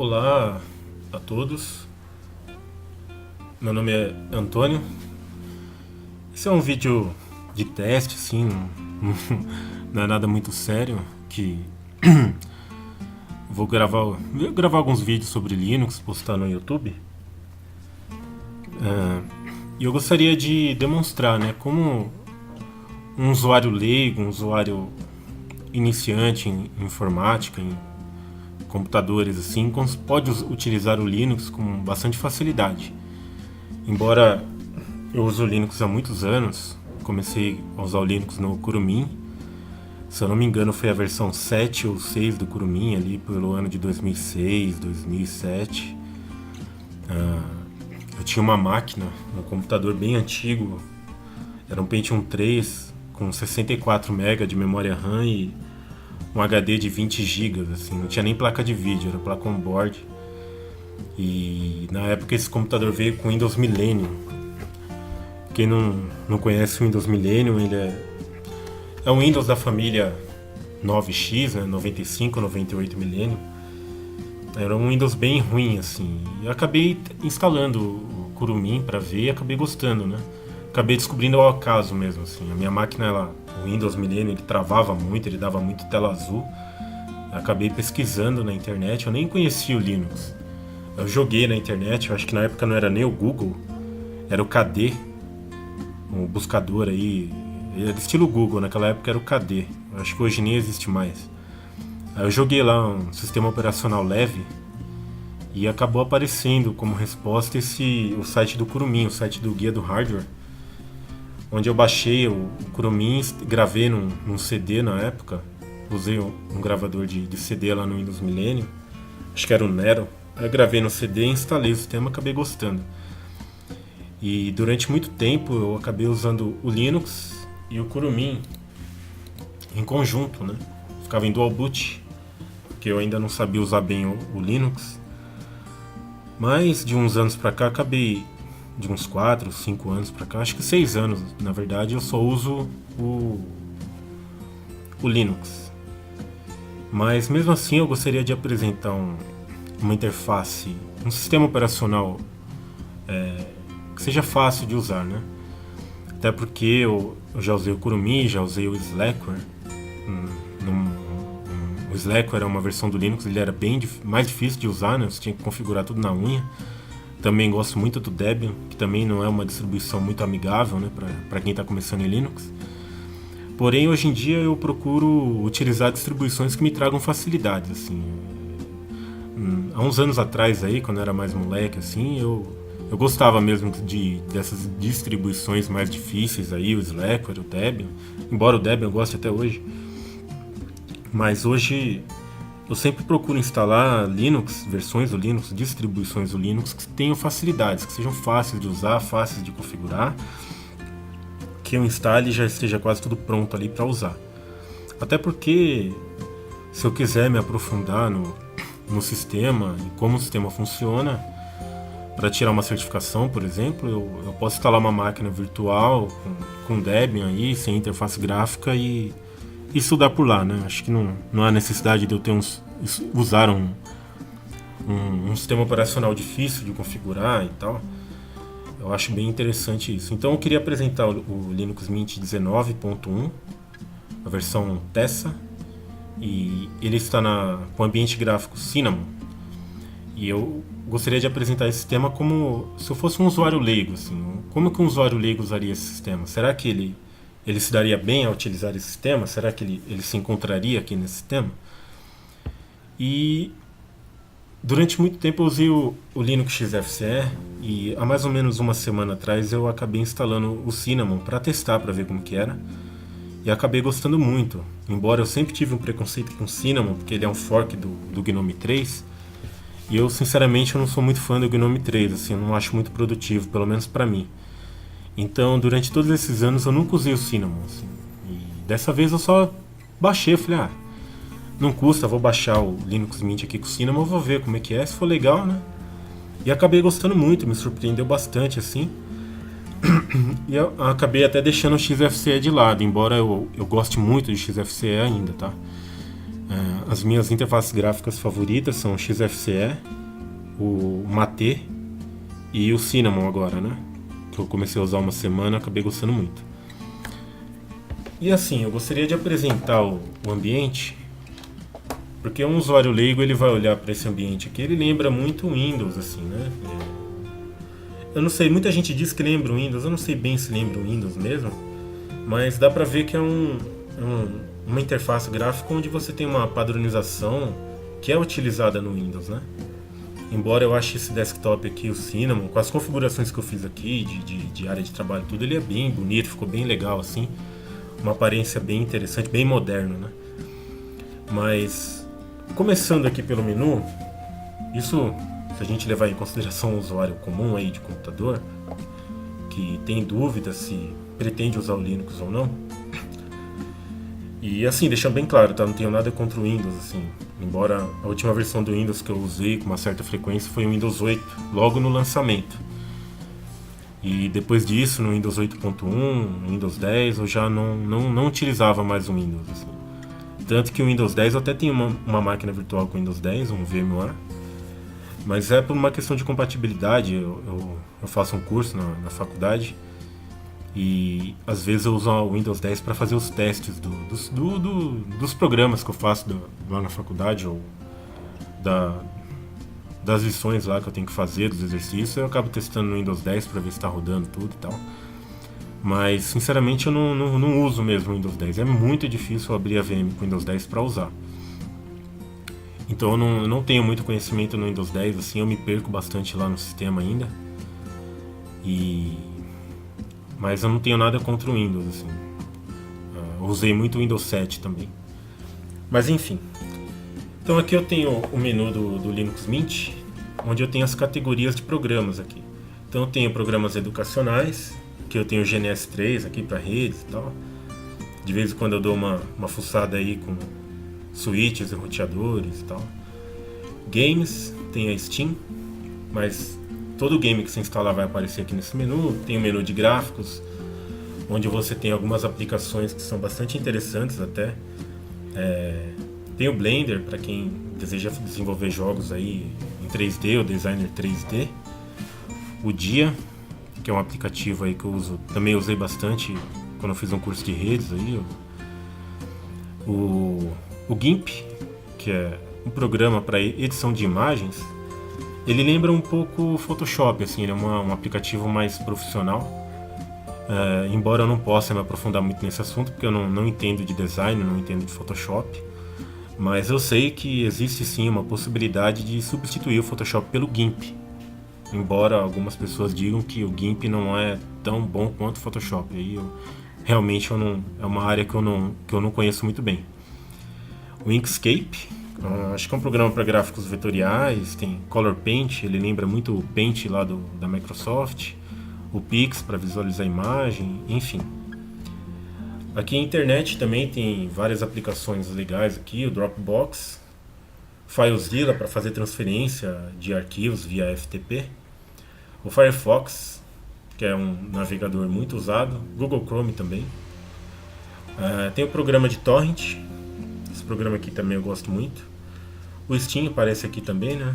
Olá a todos, meu nome é Antônio. Esse é um vídeo de teste, assim, não é nada muito sério. Que vou gravar alguns vídeos sobre Linux, postar no YouTube. E eu gostaria de demonstrar, né, como um usuário leigo, um usuário iniciante em informática, em computadores assim, pode utilizar o Linux com bastante facilidade. Embora eu use o Linux há muitos anos, comecei a usar o Linux no Kurumin. Se eu não me engano, foi a versão 7 ou 6 do Kurumin, ali pelo ano de 2006, 2007. Eu tinha uma máquina, um computador bem antigo, era um Pentium 3 com 64 MB de memória RAM e um HD de 20 GB, assim, não tinha nem placa de vídeo, era placa on-board. E na época esse computador veio com Windows Millennium. Quem não conhece o Windows Millennium, ele é um Windows da família 9X, né, 95, 98 Millennium. Era um Windows bem ruim, assim. E eu acabei instalando o Kurumin para ver e acabei gostando, né? Acabei descobrindo ao acaso mesmo, assim. A minha máquina, o Windows Millennium, ele travava muito, ele dava muito tela azul. Eu acabei pesquisando na internet, eu nem conhecia o Linux. Eu joguei na internet, eu acho que na época não era nem o Google, era o KD, um buscador aí, era estilo Google, naquela época era o KD, eu acho que hoje nem existe mais. Aí eu joguei lá um sistema operacional leve e acabou aparecendo como resposta o site do Kurumin, o site do Guia do Hardware, onde eu baixei o Kurumin, gravei num CD na época, usei um gravador de CD lá no Windows Millennium, acho que era o Nero. Aí eu gravei no CD, instalei o sistema, acabei gostando. E durante muito tempo eu acabei usando o Linux e o Kurumin em conjunto, né? Ficava em dual boot, porque eu ainda não sabia usar bem o Linux. Mas de uns anos pra cá, de uns 4, 5 anos pra cá, acho que 6 anos, na verdade, eu só uso o Linux. Mas mesmo assim eu gostaria de apresentar uma interface, um sistema operacional que seja fácil de usar, né? Até porque eu já usei o Kurumin, já usei o Slackware. O Slackware é uma versão do Linux, ele era bem mais difícil de usar, né? Você tinha que configurar tudo na unha. Também gosto muito do Debian, que também não é uma distribuição muito amigável, né, para quem está começando em Linux. Porém, hoje em dia eu procuro utilizar distribuições que me tragam facilidades, assim. Há uns anos atrás aí, quando eu era mais moleque, assim, eu gostava mesmo dessas distribuições mais difíceis aí, o Slackware, o Debian, embora o Debian eu goste até hoje. Mas hoje eu sempre procuro instalar Linux, versões do Linux, distribuições do Linux que tenham facilidades, que sejam fáceis de usar, fáceis de configurar, que eu instale e já esteja quase tudo pronto ali para usar. Até porque se eu quiser me aprofundar no sistema e como o sistema funciona, para tirar uma certificação, por exemplo, eu posso instalar uma máquina virtual com Debian aí, sem interface gráfica e estudar por lá, né? Acho que não há necessidade de eu usar um sistema operacional difícil de configurar e tal. Eu acho bem interessante isso. Então eu queria apresentar o Linux Mint 19.1, a versão Tessa, e ele está com o ambiente gráfico Cinnamon. E eu gostaria de apresentar esse sistema como se eu fosse um usuário leigo, assim. Como que um usuário leigo usaria esse sistema? Será que ele se daria bem a utilizar esse sistema? Será que ele se encontraria aqui nesse sistema? E durante muito tempo eu usei o Linux XFCE e há mais ou menos uma semana atrás eu acabei instalando o Cinnamon para testar, para ver como que era. E acabei gostando muito, embora eu sempre tive um preconceito com o Cinnamon, porque ele é um fork do GNOME 3. E eu sinceramente eu não sou muito fã do GNOME 3, assim, eu não acho muito produtivo, pelo menos para mim. Então, durante todos esses anos eu nunca usei o Cinnamon, assim. E dessa vez eu só baixei, falei, não custa, vou baixar o Linux Mint aqui com o Cinnamon, vou ver como é que é, se for legal, né? E acabei gostando muito, me surpreendeu bastante, assim. E eu acabei até deixando o XFCE de lado, embora eu goste muito de XFCE ainda, tá? as minhas interfaces gráficas favoritas são o XFCE, o Mate e o Cinnamon agora, né? Que eu comecei a usar uma semana e acabei gostando muito. E assim, eu gostaria de apresentar o ambiente, porque um usuário leigo ele vai olhar para esse ambiente aqui, ele lembra muito o Windows, assim, né? Eu não sei, muita gente diz que lembra o Windows, eu não sei bem se lembra o Windows mesmo, mas dá pra ver que é uma interface gráfica onde você tem uma padronização que é utilizada no Windows, né? Embora eu ache esse desktop aqui, o Cinnamon, com as configurações que eu fiz aqui, de área de trabalho e tudo, ele é bem bonito, ficou bem legal, assim. Uma aparência bem interessante, bem moderno, né? Mas, começando aqui pelo menu, isso, se a gente levar em consideração um usuário comum aí de computador, que tem dúvida se pretende usar o Linux ou não, e assim, deixando bem claro, tá? Não tenho nada contra o Windows, assim. Embora a última versão do Windows que eu usei com uma certa frequência foi o Windows 8, logo no lançamento. E depois disso, no Windows 8.1, no Windows 10, eu já não utilizava mais o Windows, assim. Tanto que o Windows 10, eu até tenho uma máquina virtual com o Windows 10, um VMware. Mas é por uma questão de compatibilidade, eu faço um curso na faculdade. E às vezes eu uso o Windows 10 para fazer os testes dos programas que eu faço lá na faculdade, ou das lições lá que eu tenho que fazer, dos exercícios. Eu acabo testando no Windows 10 para ver se está rodando tudo e tal. Mas sinceramente eu não uso mesmo o Windows 10. É muito difícil abrir a VM com o Windows 10 para usar. Então eu não tenho muito conhecimento no Windows 10, assim, eu me perco bastante lá no sistema ainda. Mas eu não tenho nada contra o Windows, assim. Eu usei muito o Windows 7 também. Mas enfim. Então aqui eu tenho o menu do Linux Mint, onde eu tenho as categorias de programas aqui. Então eu tenho programas educacionais, que eu tenho o GNS3 aqui para redes e tal. De vez em quando eu dou uma fuçada aí com switches e roteadores e tal. Games, tem a Steam, mas todo game que você instalar vai aparecer aqui nesse menu. Tem o menu de gráficos, onde você tem algumas aplicações que são bastante interessantes até. Tem o Blender, para quem deseja desenvolver jogos aí em 3D, o Designer 3D. O Dia, que é um aplicativo aí que eu uso, também usei bastante quando eu fiz um curso de redes aí. O GIMP, que é um programa para edição de imagens. Ele lembra um pouco o Photoshop, assim, ele é um aplicativo mais profissional. Embora eu não possa me aprofundar muito nesse assunto, porque eu não entendo de design, não entendo de Photoshop. Mas eu sei que existe sim uma possibilidade de substituir o Photoshop pelo GIMP. Embora algumas pessoas digam que o GIMP não é tão bom quanto o Photoshop. Aí realmente é uma área que eu não conheço muito bem. O Inkscape, acho que é um programa para gráficos vetoriais. Tem Color Paint, ele lembra muito o Paint lá da Microsoft. O Pix para visualizar a imagem, enfim. Aqui na internet também tem várias aplicações legais aqui, o Dropbox, FileZilla para fazer transferência de arquivos via FTP, o Firefox, que é um navegador muito usado, Google Chrome também. Tem o programa de Torrent, esse programa aqui também eu gosto muito. O Steam aparece aqui também, né?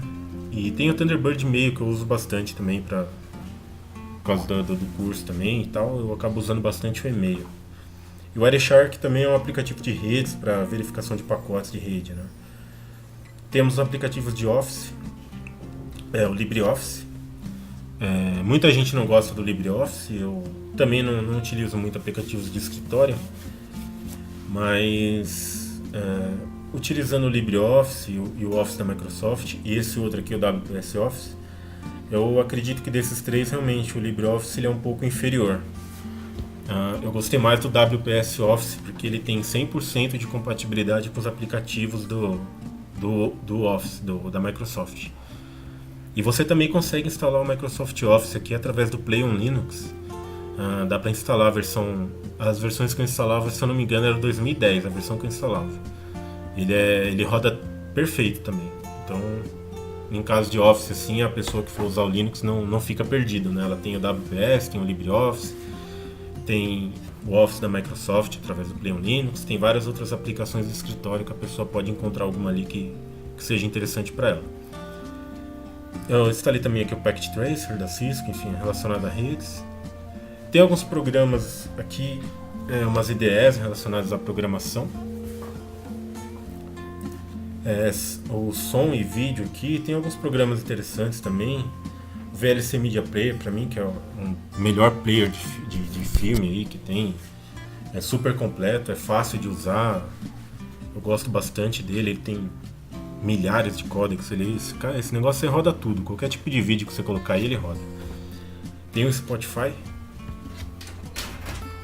E tem o Thunderbird Mail que eu uso bastante também por causa do curso também e tal, eu acabo usando bastante o e-mail. E o Wireshark também é um aplicativo de redes para verificação de pacotes de rede, né? Temos aplicativos de Office, o LibreOffice. Muita gente não gosta do LibreOffice, eu também não utilizo muito aplicativos de escritório, mas utilizando o LibreOffice e o Office da Microsoft e esse outro aqui, o WS Office, eu acredito que desses três realmente o LibreOffice ele é um pouco inferior. Eu gostei mais do WPS Office porque ele tem 100% de compatibilidade com os aplicativos do Office, da Microsoft. E você também consegue instalar o Microsoft Office aqui através do Play on Linux. Dá para instalar as versões que eu instalava, se eu não me engano, era 2010 a versão que eu instalava. Ele roda perfeito também. Então, em caso de Office, assim, a pessoa que for usar o Linux não fica perdida, né? Ela tem o WPS, tem o LibreOffice, tem o Office da Microsoft através do Play on Linux. Tem várias outras aplicações de escritório que a pessoa pode encontrar alguma ali que seja interessante para ela. Eu instalei também aqui o Packet Tracer da Cisco, enfim, relacionado a redes. Tem alguns programas aqui, umas IDEs relacionadas à programação. O som e vídeo aqui, tem alguns programas interessantes também. O VLC Media Player, para mim, que é o melhor player de filme aí que tem. É super completo, é fácil de usar. Eu gosto bastante dele, ele tem milhares de códecs. Esse negócio você roda tudo, qualquer tipo de vídeo que você colocar aí, ele roda. Tem o Spotify,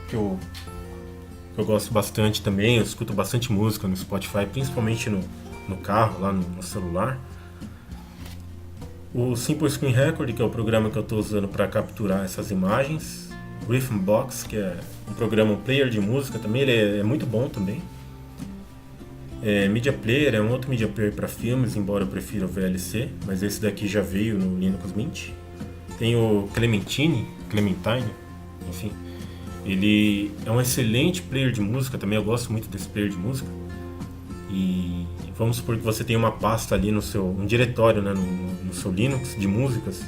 que eu gosto bastante também. Eu escuto bastante música no Spotify, principalmente no carro, lá no celular. O Simple Screen Record, que é o programa que eu estou usando para capturar essas imagens. O Rhythmbox, que é um player de música também, ele é muito bom também. Media Player é um outro Media Player para filmes, embora eu prefira o VLC, mas esse daqui já veio no Linux Mint. Tem o Clementine, enfim. Ele é um excelente player de música também, eu gosto muito desse player de música. E vamos supor que você tem uma pasta ali um diretório, né, no seu Linux de músicas,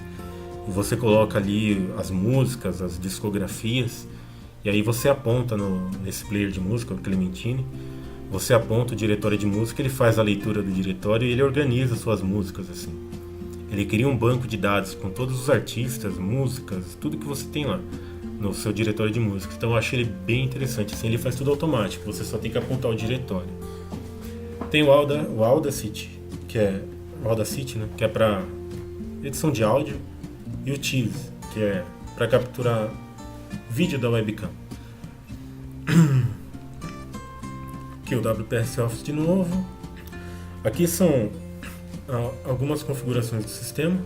e você coloca ali as músicas, as discografias, e aí você aponta nesse player de música, o Clementine, você aponta o diretório de música, ele faz a leitura do diretório e ele organiza suas músicas assim. Ele cria um banco de dados com todos os artistas, músicas, tudo que você tem lá no seu diretório de música. Então eu acho ele bem interessante, assim, ele faz tudo automático, você só tem que apontar o diretório. Tem o Audacity, né, que é para edição de áudio, e o Tease, que é para capturar vídeo da webcam. Aqui o WPS Office de novo. Aqui são algumas configurações do sistema,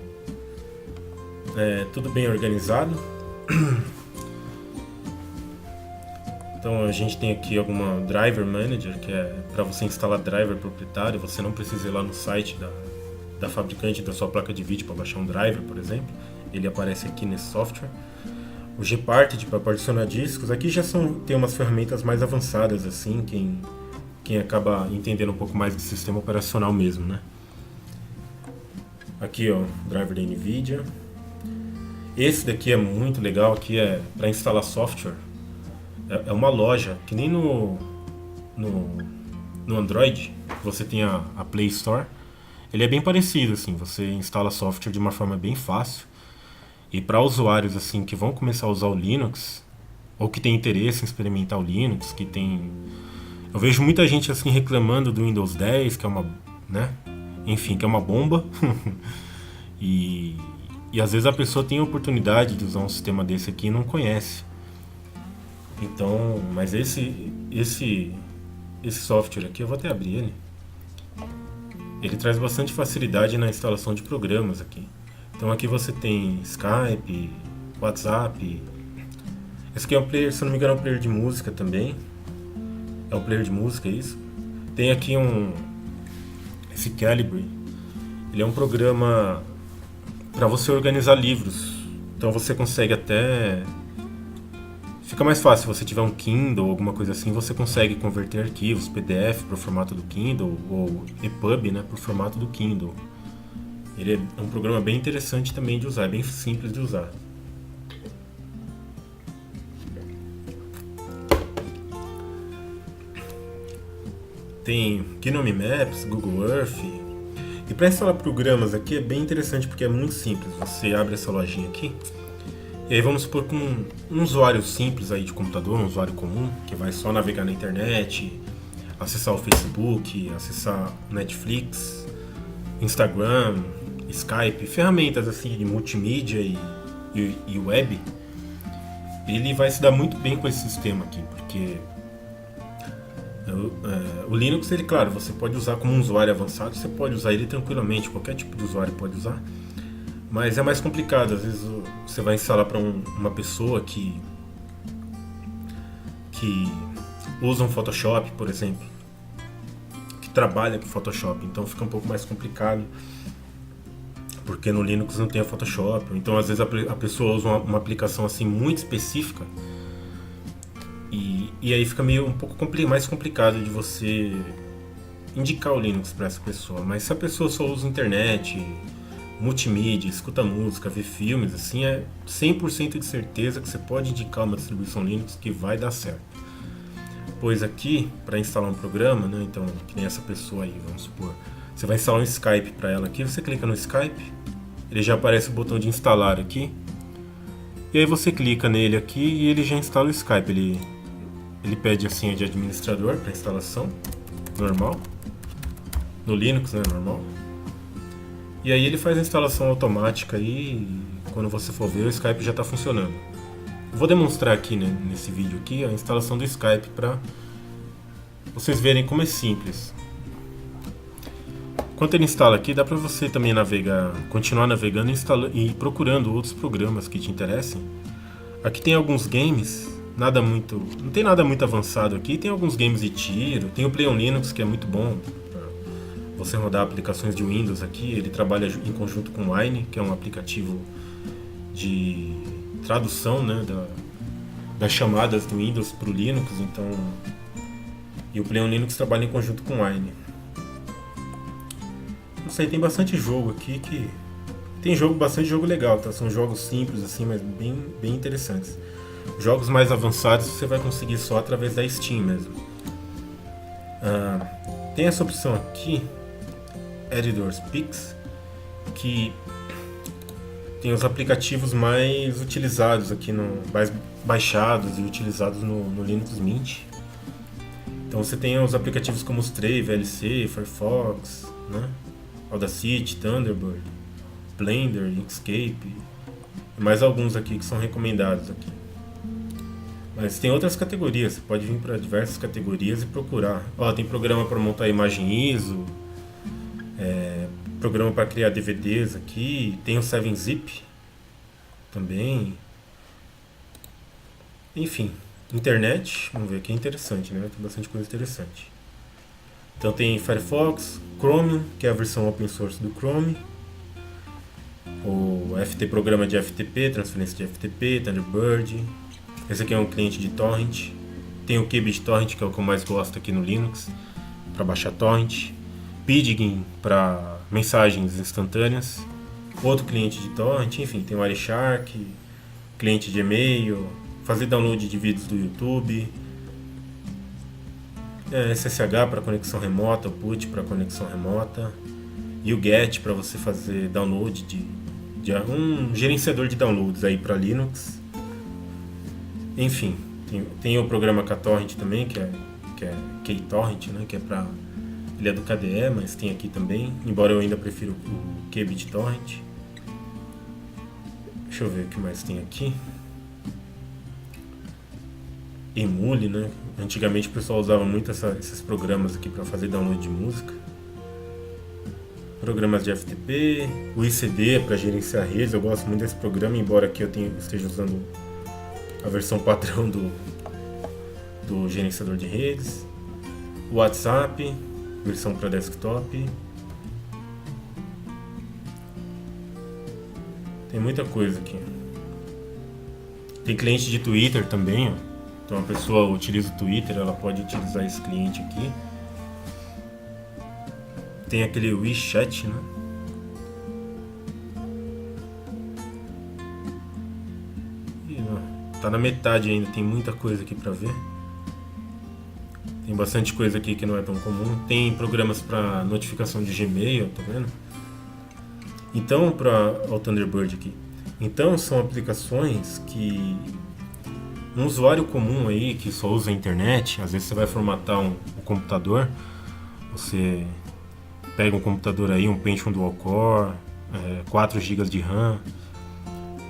tudo bem organizado. Então a gente tem aqui alguma Driver Manager, que é para você instalar driver proprietário. Você não precisa ir lá no site da fabricante da sua placa de vídeo para baixar um driver, por exemplo. Ele aparece aqui nesse software. O Gparted para particionar discos. Aqui já tem umas ferramentas mais avançadas, assim, quem acaba entendendo um pouco mais do sistema operacional mesmo, né? Aqui, ó, driver da NVIDIA. Esse daqui é muito legal, aqui é para instalar software. É uma loja, que nem no Android, você tem a Play Store. Ele é bem parecido, assim, você instala software de uma forma bem fácil. E para usuários assim que vão começar a usar o Linux, ou que tem interesse em experimentar o Linux, eu vejo muita gente assim reclamando do Windows 10, que é uma, né? Enfim, que é uma bomba. e às vezes a pessoa tem a oportunidade de usar um sistema desse aqui e não conhece. Então, mas esse software aqui, eu vou até abrir ele. Ele traz bastante facilidade na instalação de programas aqui. Então aqui você tem Skype, WhatsApp. Esse aqui é um player, se não me engano, é um player de música também. É um player de música, isso. Tem aqui esse Calibre. Ele é um programa para você organizar livros. Então você consegue até... Fica mais fácil se você tiver um Kindle ou alguma coisa assim, você consegue converter arquivos PDF para o formato do Kindle ou EPUB, né, para o formato do Kindle. Ele é um programa bem interessante também de usar, é bem simples de usar. Tem Gnome Maps, Google Earth. E para instalar programas aqui é bem interessante porque é muito simples. Você abre essa lojinha aqui. E aí vamos supor que um usuário simples aí de computador, um usuário comum, que vai só navegar na internet, acessar o Facebook, acessar Netflix, Instagram, Skype, ferramentas assim de multimídia e web, ele vai se dar muito bem com esse sistema aqui, porque o Linux, ele, claro, você pode usar como um usuário avançado, você pode usar ele tranquilamente, qualquer tipo de usuário pode usar. Mas é mais complicado, às vezes você vai instalar para uma pessoa que usa um Photoshop, por exemplo, que trabalha com Photoshop, então fica um pouco mais complicado, porque no Linux não tem o Photoshop. Então às vezes a pessoa usa uma aplicação assim muito específica e E aí fica meio um pouco mais complicado de você indicar o Linux para essa pessoa. Mas se a pessoa só usa internet, multimídia, escuta música, vê filmes, assim, é 100% de certeza que você pode indicar uma distribuição Linux que vai dar certo. Pois aqui, para instalar um programa, né, então, que nem essa pessoa aí, vamos supor, você vai instalar um Skype para ela aqui, você clica no Skype, ele já aparece o botão de instalar aqui, e aí você clica nele aqui e ele já instala o Skype. Ele pede a senha de administrador para instalação, normal, no Linux, né, normal. E aí ele faz a instalação automática aí, e quando você for ver, o Skype já está funcionando. Eu vou demonstrar aqui, né, nesse vídeo aqui a instalação do Skype para vocês verem como é simples. Enquanto ele instala aqui, dá para você também navegar, continuar navegando e procurando outros programas que te interessem. Aqui tem alguns games, não tem nada muito avançado aqui, tem alguns games de tiro, tem o Play on Linux que é muito bom para você rodar aplicações de Windows aqui. Ele trabalha em conjunto com o Wine, que é um aplicativo de tradução, né, das chamadas do Windows para o Linux, então, e o Play on Linux trabalha em conjunto com o Wine. Não sei, tem bastante jogo aqui que tem bastante jogo legal, tá? São jogos simples assim, mas bem interessantes. Jogos mais avançados você vai conseguir só através da Steam mesmo. Tem essa opção aqui, Editors Picks, que tem os aplicativos mais utilizados aqui, mais baixados e utilizados no Linux Mint. Então você tem os aplicativos como os Stray, VLC, Firefox, né? Audacity, Thunderbird, Blender, Inkscape, e mais alguns aqui que são recomendados aqui. Mas tem outras categorias, você pode vir para diversas categorias e procurar. Tem programa para montar imagem ISO, programa para criar DVDs aqui, tem o 7-Zip também. Enfim, internet, vamos ver aqui, é interessante, né? Tem bastante coisa interessante. Então tem Firefox, Chromium, que é a versão open source do Chrome, o programa de FTP, transferência de FTP, Thunderbird. Esse aqui é um cliente de torrent. Tem o KBitTorrent, que é o que eu mais gosto aqui no Linux, para baixar torrent. Pidgin para mensagens instantâneas. Outro cliente de torrent, enfim, tem o Wireshark, cliente de e-mail, fazer download de vídeos do YouTube. SSH para conexão remota, o PUT para conexão remota, e o GET para você fazer download de um gerenciador de downloads aí para Linux. Enfim, tem o programa KTorrent também, que é KTorrent, né, que é para, ele é do KDE, mas tem aqui também, embora eu ainda prefiro o KBitTorrent. Deixa eu ver o que mais tem aqui. Emule, né? Antigamente o pessoal usava muito esses programas aqui para fazer download de música. Programas de FTP, o ICD para gerenciar redes, eu gosto muito desse programa, embora aqui eu esteja usando a versão padrão do gerenciador de redes. O WhatsApp, versão para desktop. Tem muita coisa aqui. Tem cliente de Twitter também, ó. Então a pessoa utiliza o Twitter, ela pode utilizar esse cliente aqui. Tem aquele WeChat, né? E, tá na metade ainda, tem muita coisa aqui pra ver. Tem bastante coisa aqui que não é tão comum. Tem programas para notificação de Gmail, tá vendo? Então, o Thunderbird aqui. Então são aplicações que um usuário comum aí que só usa a internet, às vezes você vai formatar um computador, você pega um computador aí, um Pentium Dual Core, 4 GB de RAM,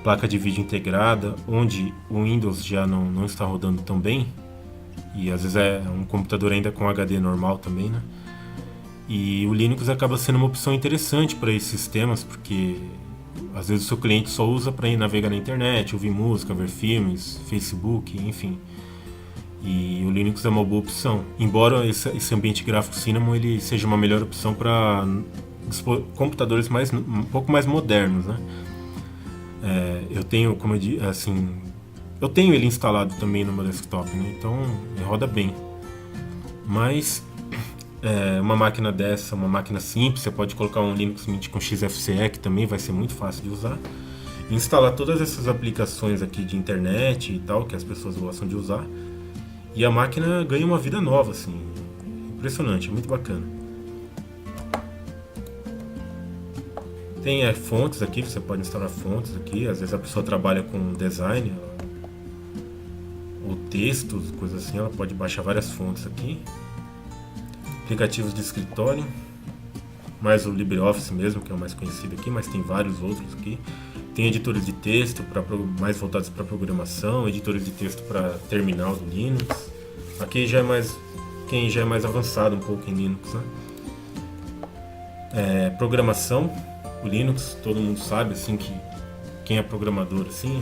placa de vídeo integrada, onde o Windows já não está rodando tão bem, e às vezes é um computador ainda com HD normal também, né? E o Linux acaba sendo uma opção interessante para esses sistemas, porque às vezes o seu cliente só usa para ir navegar na internet, ouvir música, ver filmes, Facebook, enfim. E o Linux é uma boa opção. Embora esse ambiente gráfico Cinnamon ele seja uma melhor opção para computadores um pouco mais modernos, né? Eu tenho, como eu disse, assim, Eu tenho ele instalado também no meu desktop, né? Então ele roda bem. Mas uma máquina dessa, uma máquina simples, você pode colocar um Linux Mint com XFCE, que também vai ser muito fácil de usar. E instalar todas essas aplicações aqui de internet e tal, que as pessoas gostam de usar. E a máquina ganha uma vida nova, assim. Impressionante, é muito bacana. Tem fontes aqui, você pode instalar fontes aqui. Às vezes a pessoa trabalha com design ou textos, coisas assim, ela pode baixar várias fontes aqui. Aplicativos de escritório, mais o LibreOffice mesmo, que é o mais conhecido aqui, mas tem vários outros aqui. Tem editores de texto mais voltados para programação, editores de texto para terminal do Linux. Aqui já é quem já é mais avançado um pouco em Linux, né? Programação, o Linux, todo mundo sabe assim que quem é programador assim,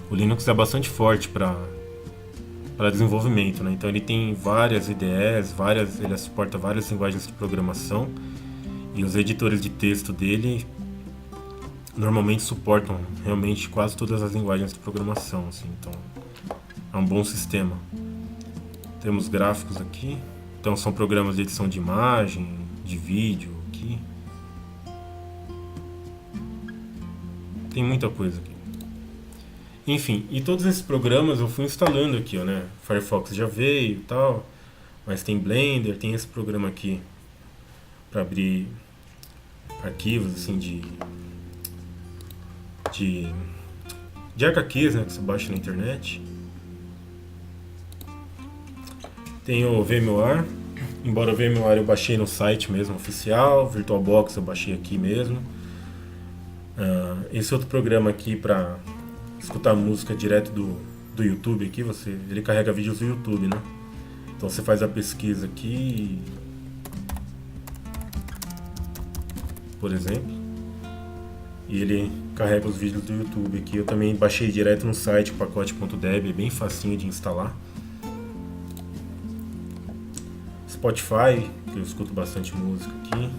o Linux é bastante forte para desenvolvimento, né? Então ele tem várias IDEs, ele suporta várias linguagens de programação e os editores de texto dele normalmente suportam realmente quase todas as linguagens de programação, assim, então é um bom sistema. Temos gráficos aqui, então são programas de edição de imagem, de vídeo aqui. Tem muita coisa aqui. Enfim, e todos esses programas eu fui instalando aqui, ó, né? Firefox já veio e tal, mas tem Blender, tem esse programa aqui para abrir arquivos assim de HQs, né, que você baixa na internet. Tem o VMware, embora o VMware eu baixei no site mesmo oficial, VirtualBox eu baixei aqui mesmo. Esse outro programa aqui para escutar música direto do YouTube aqui, ele carrega vídeos do YouTube, né? Então você faz a pesquisa aqui, por exemplo, e ele carrega os vídeos do YouTube aqui. Eu também baixei direto no site, pacote.deb, é bem facinho de instalar. Spotify, que eu escuto bastante música aqui.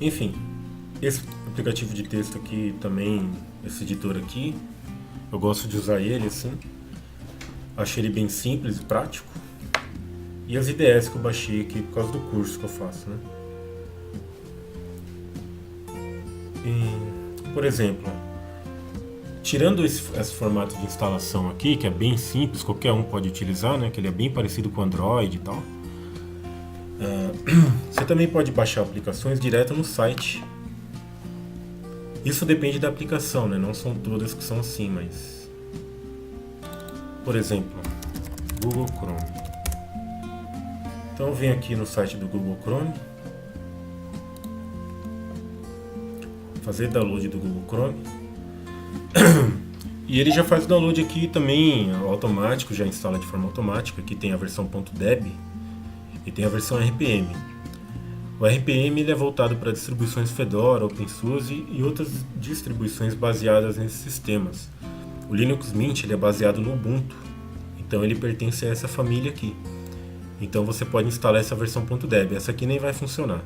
Enfim, esse aplicativo de texto aqui também, esse editor aqui, eu gosto de usar ele assim. Achei ele bem simples e prático. E as IDEs que eu baixei aqui por causa do curso que eu faço, né? E, por exemplo, tirando esse formato de instalação aqui, que é bem simples, qualquer um pode utilizar, né? Que ele é bem parecido com o Android e tal. Você também pode baixar aplicações direto no site. Isso depende da aplicação, né? Não são todas que são assim, mas... Por exemplo, Google Chrome. Então eu venho aqui no site do Google Chrome, fazer download do Google Chrome, e ele já faz o download aqui também automático, já instala de forma automática. Aqui tem a versão .deb e tem a versão RPM. O RPM ele é voltado para distribuições Fedora, OpenSUSE e outras distribuições baseadas nesses sistemas. O Linux Mint ele é baseado no Ubuntu, então ele pertence a essa família aqui. Então você pode instalar essa versão .deb, essa aqui nem vai funcionar.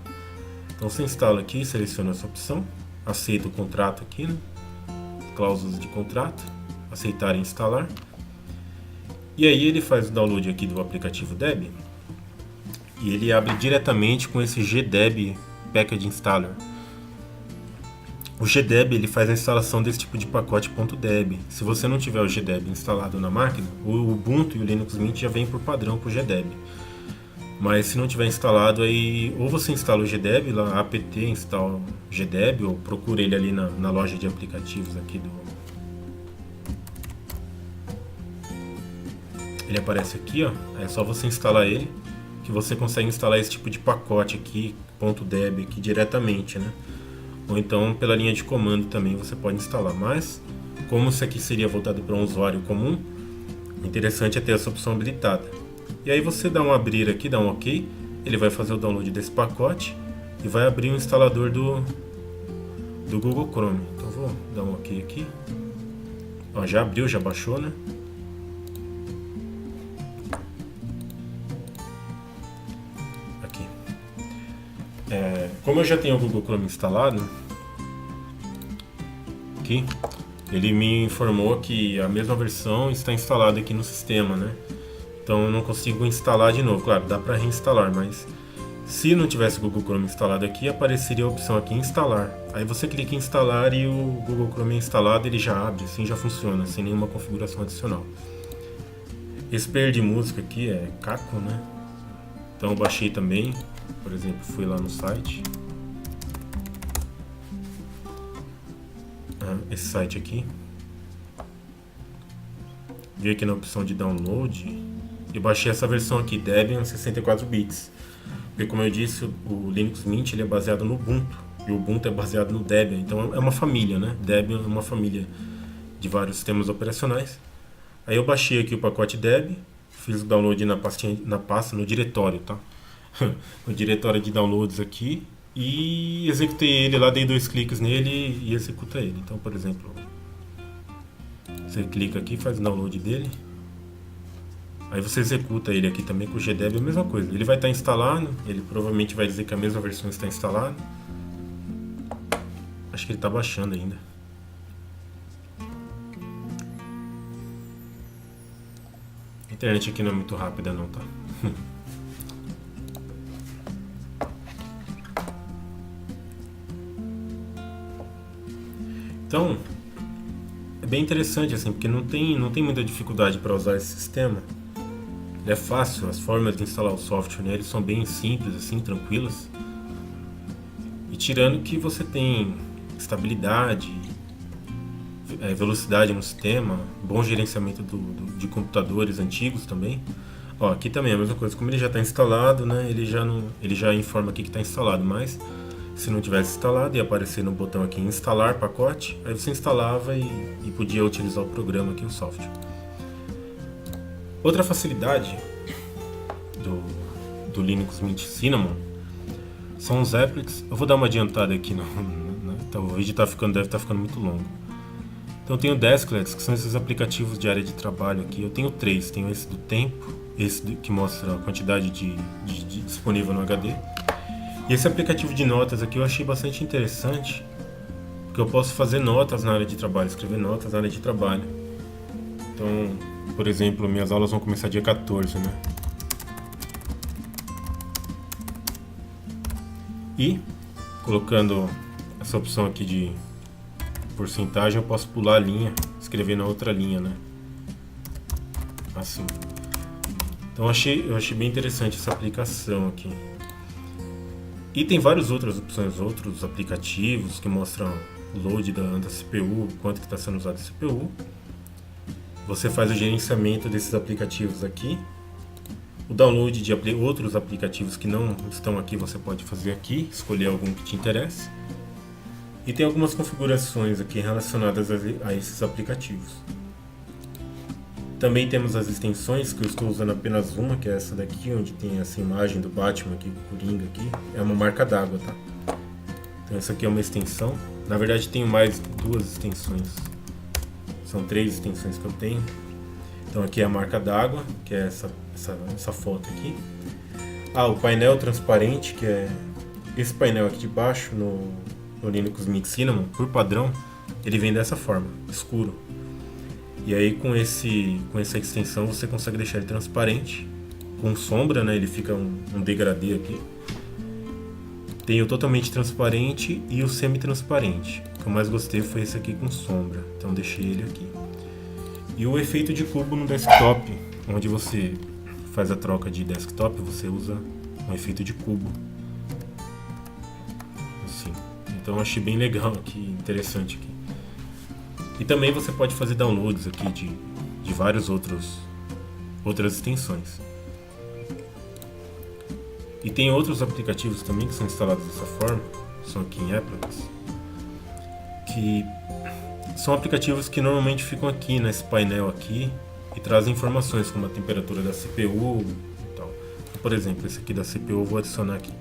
Então você instala aqui, seleciona essa opção, aceita o contrato aqui, né? Cláusulas de contrato, aceitar e instalar. E aí ele faz o download aqui do aplicativo Deb e ele abre diretamente com esse GDeb Package Installer. O GDeb ele faz a instalação desse tipo de pacote .deb. Se você não tiver o GDeb instalado na máquina, o Ubuntu e o Linux Mint já vem por padrão com o GDeb. Mas se não tiver instalado, aí ou você instala o GDeb, lá apt instala GDeb, ou procura ele ali na loja de aplicativos aqui Ele aparece aqui, ó. É só você instalar ele, que você consegue instalar esse tipo de pacote aqui, .deb aqui diretamente, né? Ou então pela linha de comando também você pode instalar. Mas, como isso aqui seria voltado para um usuário comum, o interessante é ter essa opção habilitada. E aí você dá um abrir aqui, dá um OK, ele vai fazer o download desse pacote e vai abrir o instalador do Google Chrome. Então vou dar um OK aqui. Ó, já abriu, já baixou, né? Aqui. Como eu já tenho o Google Chrome instalado, o aqui, ele me informou que a mesma versão está instalada aqui no sistema, né? Então eu não consigo instalar de novo. Claro, dá para reinstalar, mas se não tivesse o Google Chrome instalado aqui, apareceria a opção aqui instalar. Aí você clica em instalar e o Google Chrome instalado, ele já abre, assim já funciona, sem nenhuma configuração adicional. Esse player de música aqui é Caco, né? Então eu baixei também, por exemplo, fui lá no site. Esse site aqui. Vi aqui na opção de download e baixei essa versão aqui, Debian 64 bits. Porque como eu disse, o Linux Mint ele é baseado no Ubuntu e o Ubuntu é baseado no Debian, então é uma família, né? Debian é uma família de vários sistemas operacionais. Aí eu baixei aqui o pacote Debian, fiz o download na pasta, no diretório, tá? No diretório de downloads aqui e executei ele lá, dei 2 cliques nele e executa ele. Então, por exemplo, você clica aqui, faz o download dele. Aí você executa ele aqui também com o GDeb, é a mesma coisa. Ele vai estar instalado, ele provavelmente vai dizer que a mesma versão está instalada. Acho que ele está baixando ainda. A internet aqui não é muito rápida não, tá? Então, é bem interessante assim, porque não tem muita dificuldade para usar esse sistema. Ele é fácil, as formas de instalar o software nele são bem simples, assim, tranquilas. E tirando que você tem estabilidade, velocidade no sistema, bom gerenciamento de computadores antigos também. Ó, aqui também é a mesma coisa, como ele já está instalado, né, ele já informa aqui que está instalado, mas se não tivesse instalado ia aparecer no botão aqui instalar pacote, aí você instalava e podia utilizar o programa aqui, o software. Outra facilidade do Linux Mint Cinnamon são os applets. Eu vou dar uma adiantada aqui, então o vídeo deve estar ficando muito longo. Então eu tenho Desklets, que são esses aplicativos de área de trabalho aqui. Eu tenho 3, tenho esse do tempo, esse que mostra a quantidade de disponível no HD. E esse aplicativo de notas aqui eu achei bastante interessante, porque eu posso fazer notas na área de trabalho, escrever notas na área de trabalho. Então, por exemplo, minhas aulas vão começar dia 14, né? E, colocando essa opção aqui de porcentagem, eu posso pular a linha, escrever na outra linha, né? Assim. Então eu achei bem interessante essa aplicação aqui. E tem várias outras opções, outros aplicativos que mostram o load da CPU, quanto que está sendo usado a CPU. Você faz o gerenciamento desses aplicativos aqui. O download de outros aplicativos que não estão aqui, você pode fazer aqui, escolher algum que te interesse. E tem algumas configurações aqui relacionadas a esses aplicativos. Também temos as extensões, que eu estou usando apenas uma, que é essa daqui, onde tem essa imagem do Batman aqui, do Coringa aqui. É uma marca d'água, tá? Então essa aqui é uma extensão. Na verdade tenho mais 2 extensões. São 3 extensões que eu tenho. Então aqui é a marca d'água, que é essa foto aqui. O painel transparente, que é esse painel aqui de baixo no Linux Mint Cinnamon, por padrão, ele vem dessa forma, escuro. E aí com essa extensão você consegue deixar ele transparente, com sombra, né? Ele fica um degradê aqui. Tem o totalmente transparente e o semi-transparente. O que eu mais gostei foi esse aqui com sombra, então deixei ele aqui. E o efeito de cubo no desktop, onde você faz a troca de desktop, você usa um efeito de cubo. Assim. Então eu achei bem legal aqui, interessante aqui. E também você pode fazer downloads aqui de várias outras extensões. E tem outros aplicativos também que são instalados dessa forma, são aqui em Applets, que são aplicativos que normalmente ficam aqui nesse painel aqui e trazem informações como a temperatura da CPU e tal. Então, por exemplo, esse aqui da CPU eu vou adicionar aqui.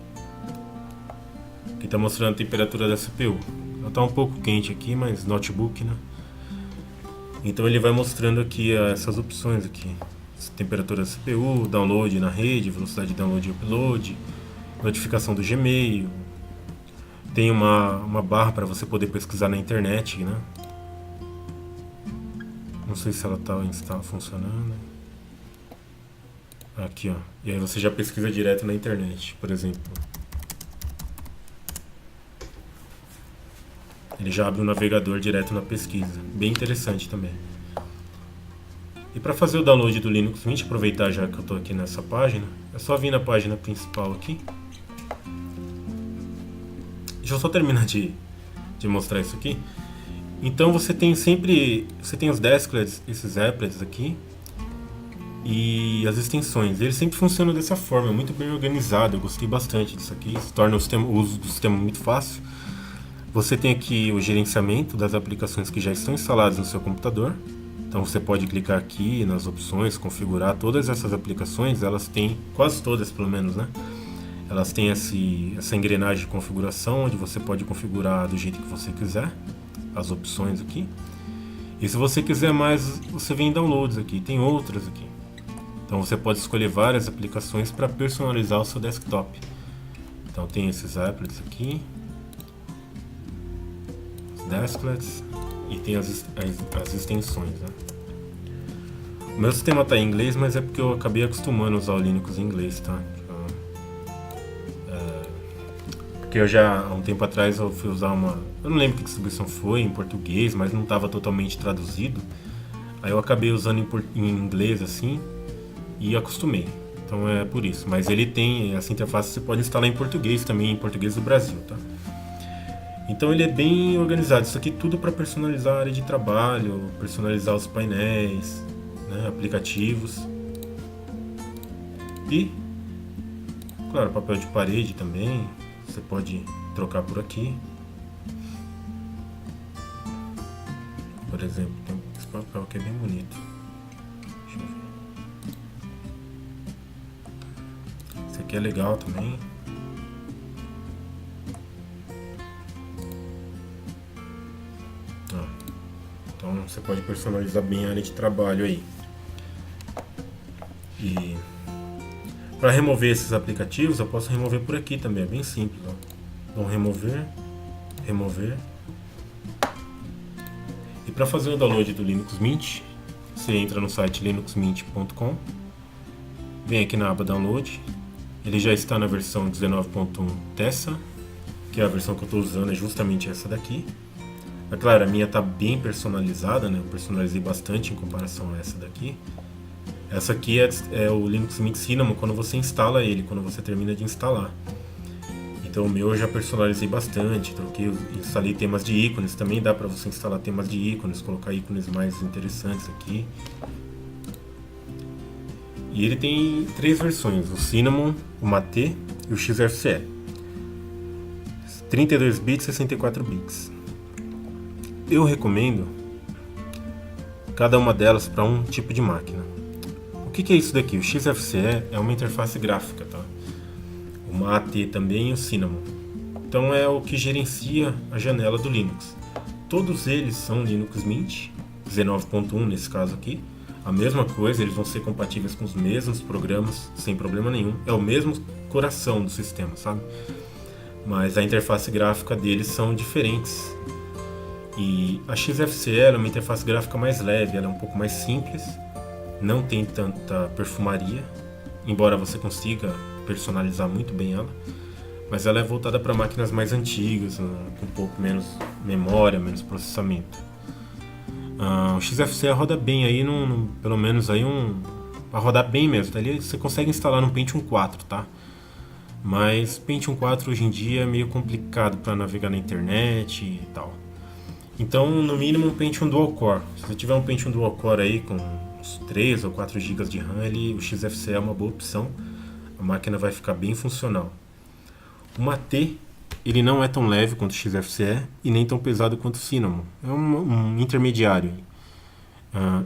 Aqui está mostrando a temperatura da CPU. Ela está um pouco quente aqui, mas notebook, né? Então ele vai mostrando aqui essas opções aqui. Temperatura da CPU, download na rede, velocidade de download e upload, notificação do Gmail. Tem uma barra para você poder pesquisar na internet, né? Não sei se ela está funcionando. Aqui, ó. E aí você já pesquisa direto na internet, por exemplo. Ele já abre o navegador direto na pesquisa. Bem interessante também. E para fazer o download do Linux Mint, aproveitar já que eu estou aqui nessa página, é só vir na página principal aqui. Deixa eu só terminar de mostrar isso aqui. Então você tem os desklets, esses applets aqui, e as extensões. Eles sempre funcionam dessa forma, muito bem organizado. Eu gostei bastante disso aqui, isso torna o uso do sistema muito fácil. Você tem aqui o gerenciamento das aplicações que já estão instaladas no seu computador. Então você pode clicar aqui nas opções, configurar todas essas aplicações. Elas têm, quase todas pelo menos, né? Elas têm essa engrenagem de configuração, onde você pode configurar do jeito que você quiser, as opções aqui. E se você quiser mais, você vem em downloads aqui, tem outras aqui. Então você pode escolher várias aplicações para personalizar o seu desktop. Então tem esses applets aqui, os desklets, e tem as extensões, né? O meu sistema está em inglês, mas é porque eu acabei acostumando a usar o Linux em inglês, tá? Porque eu já, há um tempo atrás, eu fui usar eu não lembro que distribuição foi, em português, mas não estava totalmente traduzido. Aí eu acabei usando em inglês, assim, e acostumei. Então é por isso. Mas ele tem, essa interface você pode instalar em português também, em português do Brasil, tá? Então ele é bem organizado. Isso aqui tudo para personalizar a área de trabalho, personalizar os painéis, né, aplicativos. E, claro, papel de parede também. Você pode trocar por aqui. Por exemplo, tem esse papel que é bem bonito. Deixa eu ver. Esse aqui é legal também. Então você pode personalizar bem a área de trabalho aí. E para remover esses aplicativos, eu posso remover por aqui também, é bem simples. Ó. Então remover. E para fazer o download do Linux Mint, você entra no site linuxmint.com, vem aqui na aba Download. Ele já está na versão 19.1 Tessa, que é a versão que eu estou usando, é justamente essa daqui. É claro, a minha está bem personalizada, né? Eu personalizei bastante em comparação a essa daqui. Essa aqui é o Linux Mint Cinnamon quando você instala ele, quando você termina de instalar. Então o meu eu já personalizei bastante, instalei temas de ícones, também dá para você instalar temas de ícones, colocar ícones mais interessantes aqui. E ele tem 3 versões, o Cinnamon, o Mate e o XFCE. 32 bits e 64 bits. Eu recomendo cada uma delas para um tipo de máquina. O que é isso daqui? O XFCE é uma interface gráfica, tá? O Mate também e o Cinnamon. Então é o que gerencia a janela do Linux. Todos eles são Linux Mint, 19.1 nesse caso aqui. A mesma coisa, eles vão ser compatíveis com os mesmos programas, sem problema nenhum. É o mesmo coração do sistema, sabe? Mas a interface gráfica deles são diferentes. E a XFCE é uma interface gráfica mais leve, ela é um pouco mais simples, não tem tanta perfumaria, embora você consiga personalizar muito bem ela, mas ela é voltada para máquinas mais antigas, com um pouco menos memória, menos processamento. O XFCE roda bem aí, pelo menos aí para rodar bem mesmo, ali você consegue instalar no Pentium 4, tá? Mas Pentium 4 hoje em dia é meio complicado para navegar na internet e tal. Então, no mínimo, um Pentium Dual Core. Se você tiver um Pentium Dual Core aí com uns 3 ou 4 GB de RAM, o XFCE é uma boa opção. A máquina vai ficar bem funcional. O Mate, ele não é tão leve quanto o XFCE e nem tão pesado quanto o Cinnamon. É um intermediário.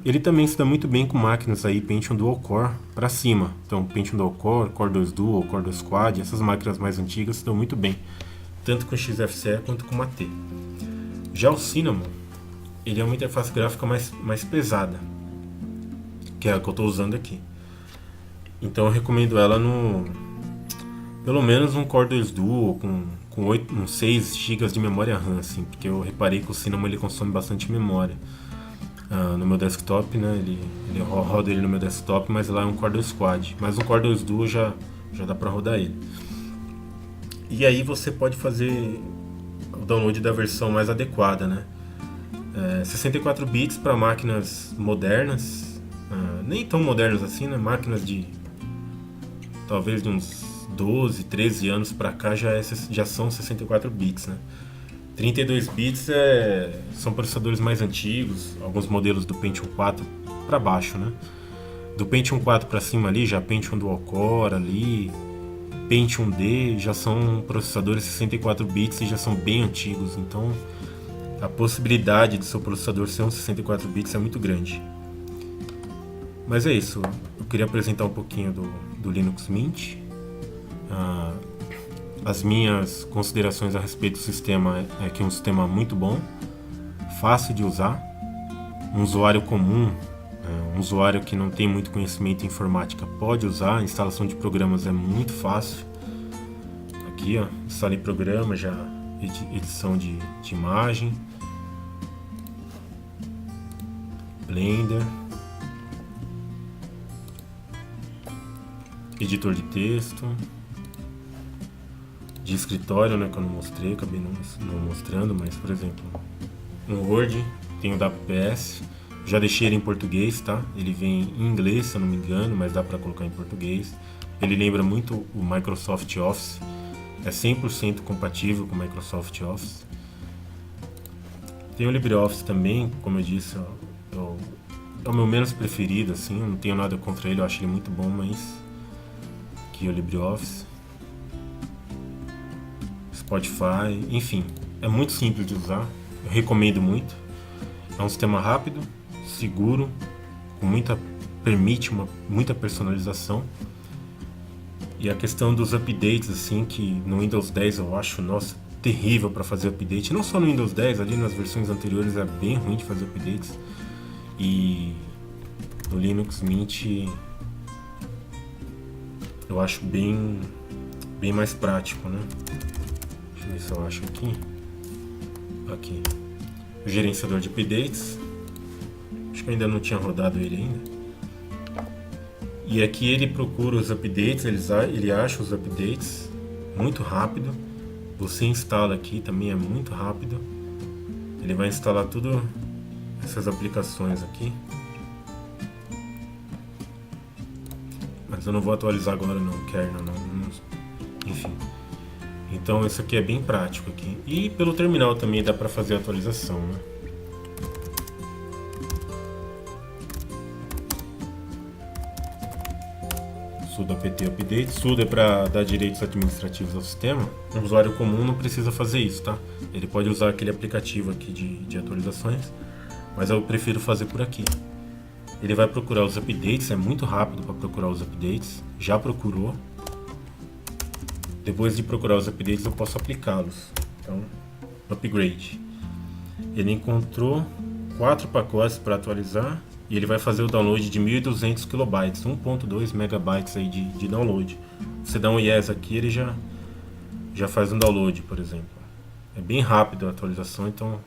Ele também se dá muito bem com máquinas aí Pentium Dual Core para cima. Então, Pentium Dual Core, Core 2 Dual, Core 2 Quad, essas máquinas mais antigas se dão muito bem, tanto com o XFCE quanto com o Mate. Já o Cinnamon, ele é uma interface gráfica mais pesada, que é a que eu estou usando aqui. Então eu recomendo ela pelo menos um Core 2 Duo com 6 GB de memória RAM, assim, porque eu reparei que o Cinnamon ele consome bastante memória. no meu desktop, né? Ele roda ele no meu desktop, mas lá é um Core 2 Quad. Mas um Core 2 Duo já dá para rodar ele. E aí você pode fazer o download da versão mais adequada, né? 64 bits para máquinas modernas, nem tão modernas assim, né? Máquinas de talvez de uns 12, 13 anos para cá já são 64 bits, né? 32 bits são processadores mais antigos, alguns modelos do Pentium 4 para baixo, né? Do Pentium 4 para cima ali, já Pentium Dual Core ali, Pentium D, já são processadores 64 bits e já são bem antigos, então a possibilidade de seu processador ser um 64 bits é muito grande. Mas é isso, eu queria apresentar um pouquinho do Linux Mint. As minhas considerações a respeito do sistema é que é um sistema muito bom, fácil de usar, um usuário comum, um usuário que não tem muito conhecimento em informática pode usar, a instalação de programas é muito fácil. Aqui, ó, instalei programa, já edição de imagem, Blender, editor de texto, de escritório, né, que eu não mostrei, acabei não mostrando, mas por exemplo, um Word, tem o WPS, já deixei ele em português, tá? Ele vem em inglês, se eu não me engano, mas dá para colocar em português. Ele lembra muito o Microsoft Office, é 100% compatível com o Microsoft Office. Tem o LibreOffice também, como eu disse, é o meu menos preferido, assim, eu não tenho nada contra ele, eu acho ele muito bom, mas aqui é o LibreOffice, Spotify, enfim, é muito simples de usar, eu recomendo muito. É um sistema rápido, seguro, permite muita personalização. E a questão dos updates, assim, que no Windows 10 eu acho, nossa, terrível para fazer update. Não só no Windows 10, ali nas versões anteriores é bem ruim de fazer updates. E no Linux Mint eu acho bem mais prático, né? Deixa eu ver se eu acho aqui. O gerenciador de updates. Acho que eu ainda não tinha rodado ele ainda. E aqui ele procura os updates, ele acha os updates muito rápido. Você instala aqui também é muito rápido. Ele vai instalar tudo essas aplicações aqui. Mas eu não vou atualizar agora não, kernel não. Enfim. Então isso aqui é bem prático aqui. E pelo terminal também dá para fazer a atualização, né? Sudo apt update. Sudo é para dar direitos administrativos ao sistema. Um usuário comum não precisa fazer isso, tá? Ele pode usar aquele aplicativo aqui de atualizações, mas eu prefiro fazer por aqui. Ele vai procurar os updates, é muito rápido para procurar os updates. Já procurou. Depois de procurar os updates eu posso aplicá-los. Então, upgrade. Ele encontrou 4 pacotes para atualizar. E ele vai fazer o download de 1.200 KB, 1.2 megabytes aí de download. Você dá um yes aqui, ele já faz um download, por exemplo. É bem rápido a atualização, então...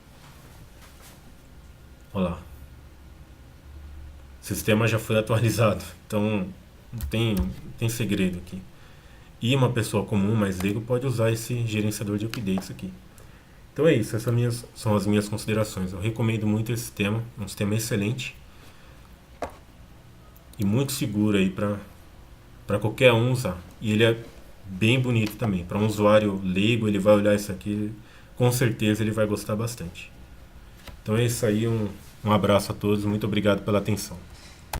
Olha lá. O sistema já foi atualizado, então não tem segredo aqui. E uma pessoa comum, mais leigo, pode usar esse gerenciador de updates aqui. Então é isso, essas são as minhas considerações. Eu recomendo muito esse sistema, um sistema excelente. E muito seguro aí para qualquer um usar. E ele é bem bonito também. Para um usuário leigo, ele vai olhar isso aqui, com certeza ele vai gostar bastante. Então é isso aí, um abraço a todos, muito obrigado pela atenção.